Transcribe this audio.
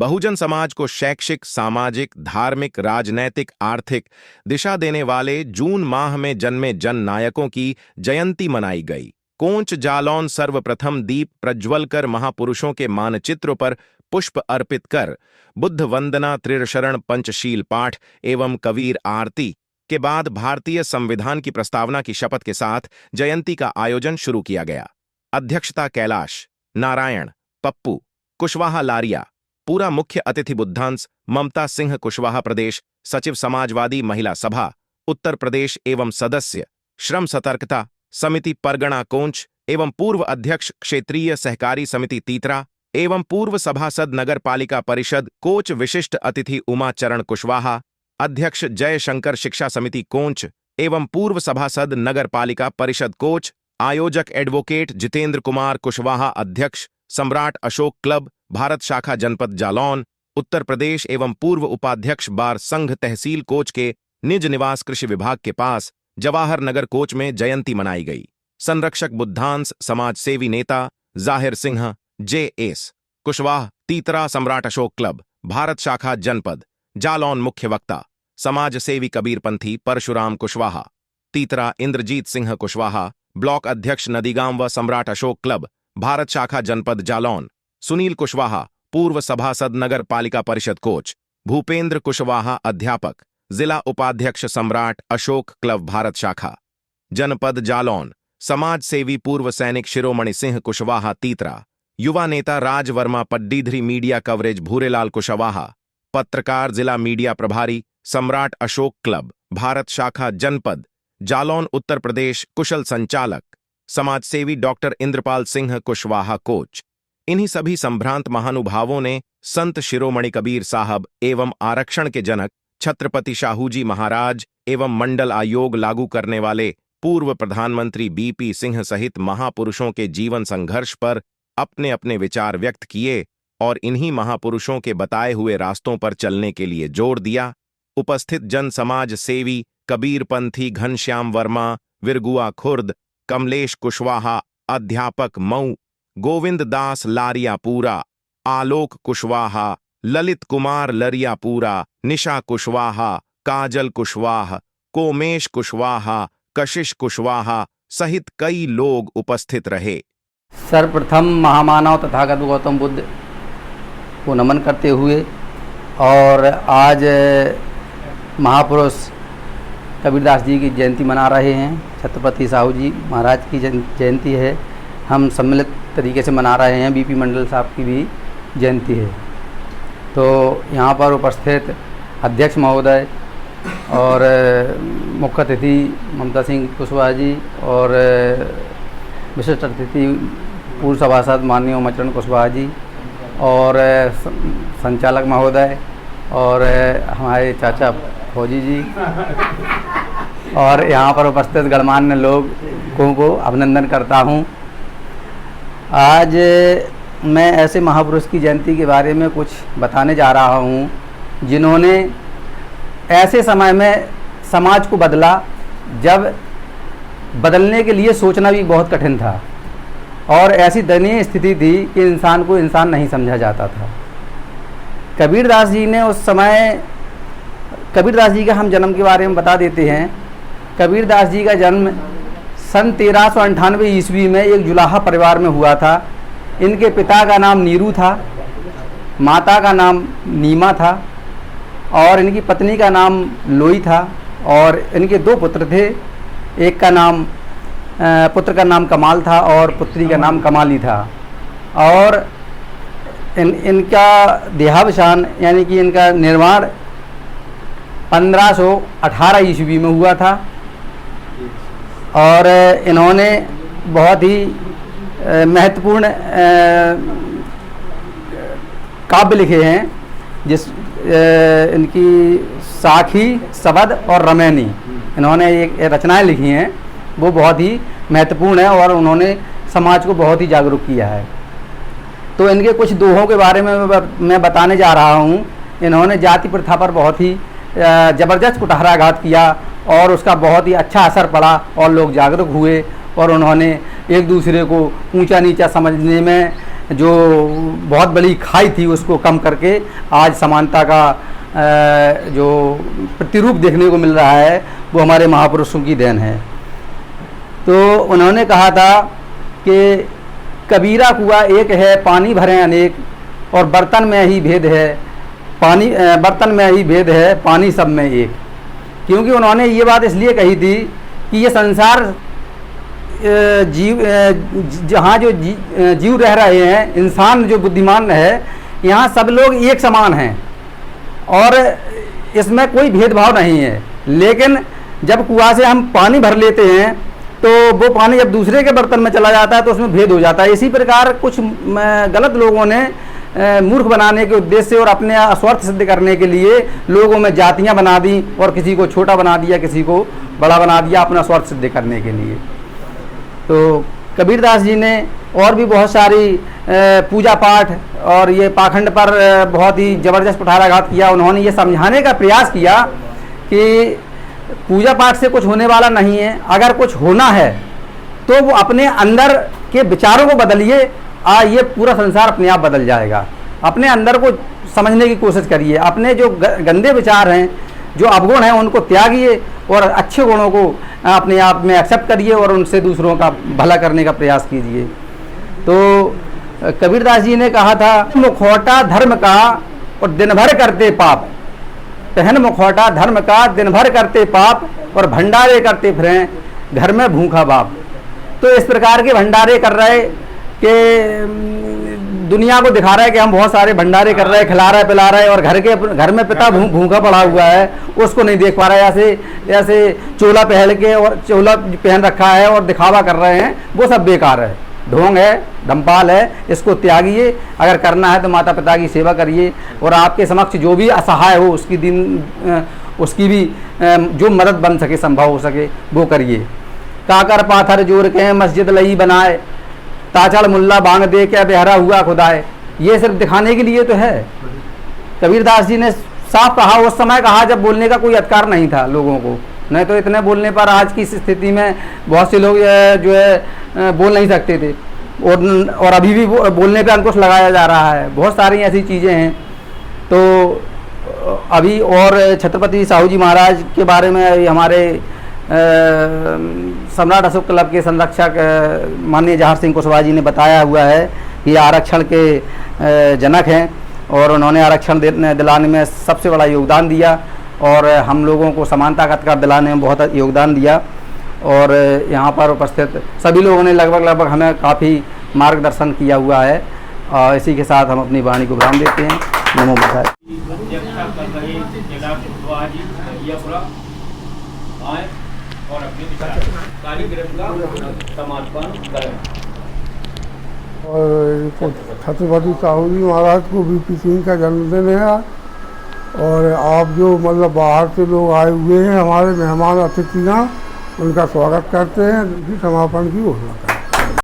बहुजन समाज को शैक्षिक, सामाजिक, धार्मिक, राजनैतिक, आर्थिक दिशा देने वाले जून माह में जन्मे जन नायकों की जयंती मनाई गई। कोंच जालौन सर्वप्रथम दीप प्रज्वल कर महापुरुषों के मानचित्रों पर पुष्प अर्पित कर बुद्ध वंदना, त्रिशरण, पंचशील पाठ एवं कबीर आरती के बाद भारतीय संविधान की प्रस्तावना की शपथ के साथ जयंती का आयोजन शुरू किया गया। अध्यक्षता कैलाश नारायण पप्पू कुशवाहा लारिया। पूरा मुख्य अतिथि बुद्धांश ममता सिंह कुशवाहा, प्रदेश सचिव समाजवादी महिला सभा उत्तर प्रदेश एवं सदस्य श्रम सतर्कता समिति परगना कोंच एवं पूर्व अध्यक्ष क्षेत्रीय सहकारी समिति तीतरा एवं पूर्व सभासद नगर पालिका परिषद कोच। विशिष्ट अतिथि उमा चरण कुशवाहा, अध्यक्ष जय शंकर शिक्षा समिति कोंच एवं पूर्व सभासद नगर पालिका परिषद कोच। आयोजक एडवोकेट जितेंद्र कुमार कुशवाहा, अध्यक्ष सम्राट अशोक क्लब भारत शाखा जनपद जालौन उत्तर प्रदेश एवं पूर्व उपाध्यक्ष बार संघ तहसील कोच के निज निवास कृषि विभाग के पास जवाहर नगर कोच में जयंती मनाई गई। संरक्षक बुद्धांश समाज सेवी नेता जाहिर सिंह जे.एस. कुशवाहा, तीतरा सम्राट अशोक क्लब भारत शाखा जनपद जालौन। मुख्य वक्ता समाज सेवी कबीरपंथी परशुराम कुशवाहा, तीतरा इंद्रजीत सिंह कुशवाहा, ब्लॉक अध्यक्ष नदीगांव व सम्राट अशोक क्लब भारत शाखा जनपद जालौन। सुनील कुशवाहा, पूर्व सभासद नगर पालिका परिषद कोच। भूपेंद्र कुशवाहा, अध्यापक जिला उपाध्यक्ष सम्राट अशोक क्लब भारत शाखा जनपद जालौन। समाज सेवी पूर्व सैनिक शिरोमणि सिंह कुशवाहा, तीतरा। युवा नेता राज वर्मा, पड्डीधरी मीडिया कवरेज भूरेलाल कुशवाहा। पत्रकार जिला मीडिया प्रभारी सम्राट अशोक क्लब भारत शाखा जनपद जालौन उत्तर प्रदेश। कुशल संचालक समाज सेवी डॉक्टर इंद्रपाल सिंह कुशवाहा, कोच। इन्हीं सभी संभ्रांत महानुभावों ने संत शिरोमणि कबीर साहब एवं आरक्षण के जनक छत्रपति शाहूजी महाराज एवं मंडल आयोग लागू करने वाले पूर्व प्रधानमंत्री बीपी सिंह सहित महापुरुषों के जीवन संघर्ष पर अपने अपने विचार व्यक्त किए और इन्हीं महापुरुषों के बताए हुए रास्तों पर चलने के लिए जोर दिया। उपस्थित जन समाज सेवी कबीरपंथी घनश्याम वर्मा, विरगुआ खुर्द, कमलेश कुशवाहा, अध्यापक मऊ, गोविंद दास लारियापुरा, आलोक कुशवाहा, ललित कुमार लरियापुरा, निशा कुशवाहा, काजल कुशवाहा, कोमेश कुशवाहा, कशिश कुशवाहा सहित कई लोग उपस्थित रहे। सर्वप्रथम महामानव तथागत गौतम बुद्ध को नमन करते हुए और आज महापुरुष कबीरदास जी की जयंती मना रहे हैं। छत्रपति साहू जी महाराज की जयंती है, हम सम्मिलित तरीके से मना रहे हैं। बीपी मंडल साहब की भी जयंती है। तो यहाँ पर उपस्थित अध्यक्ष महोदय और मुख्य अतिथि ममता सिंह कुशवाहा जी और विशिष्ट अतिथि पूर्व सभासद माननीय उमाचरण कुशवाहा जी और संचालक महोदय और हमारे चाचा फौजी जी और यहाँ पर उपस्थित गणमान्य लोगों को अभिनंदन करता हूँ। आज मैं ऐसे महापुरुष की जयंती के बारे में कुछ बताने जा रहा हूँ जिन्होंने ऐसे समय में समाज को बदला जब बदलने के लिए सोचना भी बहुत कठिन था और ऐसी दयनीय स्थिति थी कि इंसान को इंसान नहीं समझा जाता था। कबीरदास जी ने उस समय, कबीरदास जी का हम जन्म के बारे में बता देते हैं। कबीरदास जी का जन्म सन 1398 ईस्वी में एक जुलाहा परिवार में हुआ था। इनके पिता का नाम नीरू था, माता का नाम नीमा था और इनकी पत्नी का नाम लोई था और इनके दो पुत्र थे। एक का नाम पुत्र का नाम कमाल था और पुत्री का नाम कमाली था। और इनका देहावसान यानी कि इनका निर्माण 1518 ईस्वी में हुआ था और इन्होंने बहुत ही महत्वपूर्ण काव्य लिखे हैं, जिस इनकी साखी, सबद और रमैनी, इन्होंने एक रचनाएं लिखी हैं, वो बहुत ही महत्वपूर्ण है और उन्होंने समाज को बहुत ही जागरूक किया है। तो इनके कुछ दोहों के बारे में मैं बताने जा रहा हूँ। इन्होंने जाति प्रथा पर बहुत ही ज़बरदस्त कुठाराघात किया और उसका बहुत ही अच्छा असर पड़ा और लोग जागरूक हुए और उन्होंने एक दूसरे को ऊंचा नीचा समझने में जो बहुत बड़ी खाई थी उसको कम करके आज समानता का जो प्रतिरूप देखने को मिल रहा है वो हमारे महापुरुषों की देन है। तो उन्होंने कहा था कि कबीरा कुआं एक है, पानी भरे अनेक, और बर्तन में ही भेद है, बर्तन में ही भेद है, पानी सब में एक। क्योंकि उन्होंने ये बात इसलिए कही थी कि ये संसार जहाँ जो जीव रह रहे हैं, इंसान जो बुद्धिमान है, यहाँ सब लोग एक समान हैं और इसमें कोई भेदभाव नहीं है। लेकिन जब कुआं से हम पानी भर लेते हैं तो वो पानी जब दूसरे के बर्तन में चला जाता है तो उसमें भेद हो जाता है। इसी प्रकार कुछ गलत लोगों ने मूर्ख बनाने के उद्देश्य से और अपने स्वार्थ सिद्ध करने के लिए लोगों में जातियां बना दी और किसी को छोटा बना दिया, किसी को बड़ा बना दिया अपना स्वार्थ सिद्ध करने के लिए। तो कबीरदास जी ने और भी बहुत सारी पूजा पाठ और ये पाखंड पर बहुत ही ज़बरदस्त कुठाराघात किया। उन्होंने ये समझाने का प्रयास किया कि पूजा पाठ से कुछ होने वाला नहीं है, अगर कुछ होना है तो वो अपने अंदर के विचारों को बदलिए, ये पूरा संसार अपने आप बदल जाएगा। अपने अंदर को समझने की कोशिश करिए, अपने जो गंदे विचार हैं, जो अवगुण हैं, उनको त्यागिए और अच्छे गुणों को अपने आप में एक्सेप्ट करिए और उनसे दूसरों का भला करने का प्रयास कीजिए। तो कबीरदास जी ने कहा था, मुखौटा धर्म का और दिन भर करते पाप, पहन मुखौटा धर्म का, दिन भर करते पाप, और भंडारे करते फिरें घर में भूखा बाप। तो इस प्रकार के भंडारे कर रहे कि दुनिया को दिखा रहा है कि हम बहुत सारे भंडारे कर रहे हैं, खिला रहे पिला रहे, और घर में पिता भूखा पड़ा हुआ है, उसको नहीं देख पा रहा है। ऐसे चोला पहन के और चोला पहन रखा है और दिखावा कर रहे हैं, वो सब बेकार है, ढोंग है, धमपाल है। इसको त्यागिए। अगर करना है तो माता पिता की सेवा करिए और आपके समक्ष जो भी असहाय हो उसकी भी जो मदद बन सके, संभव हो सके, वो करिए। काकर पाथर जोड़ के मस्जिद लई बनाए, ताचड़ मुल्ला बांग दे क्या बेहरा हुआ खुदाए। ये सिर्फ दिखाने के लिए तो है। कबीरदास जी ने साफ कहा, उस समय कहा जब बोलने का कोई अधिकार नहीं था लोगों को, नहीं तो इतने बोलने पर आज की स्थिति में बहुत से लोग जो है बोल नहीं सकते थे, और अभी भी बोलने पे अंकुश लगाया जा रहा है। बहुत सारी ऐसी चीज़ें हैं। तो अभी और छत्रपति साहू जी महाराज के बारे में हमारे सम्राट अशोक क्लब के संरक्षक माननीय जहार सिंह कुशवाहा जी ने बताया हुआ है कि आरक्षण के जनक हैं और उन्होंने आरक्षण दिलाने में सबसे बड़ा योगदान दिया और हम लोगों को समानता का अधिकार दिलाने में बहुत योगदान दिया। और यहाँ पर उपस्थित सभी लोगों ने लगभग हमें काफ़ी मार्गदर्शन किया हुआ है। इसी के साथ हम अपनी वाणी को विराम देते हैं। नमो बुद्धाय। और अपने कार्यक्रम का समापन करें। और छत्रपति साहू जी महाराज को बीपी सिंह का जन्मदिन है आज, और आप जो मतलब बाहर से लोग आए हुए हैं हमारे मेहमान अतिथियाँ, उनका स्वागत करते हैं, समापन की घोषणा करते हैं।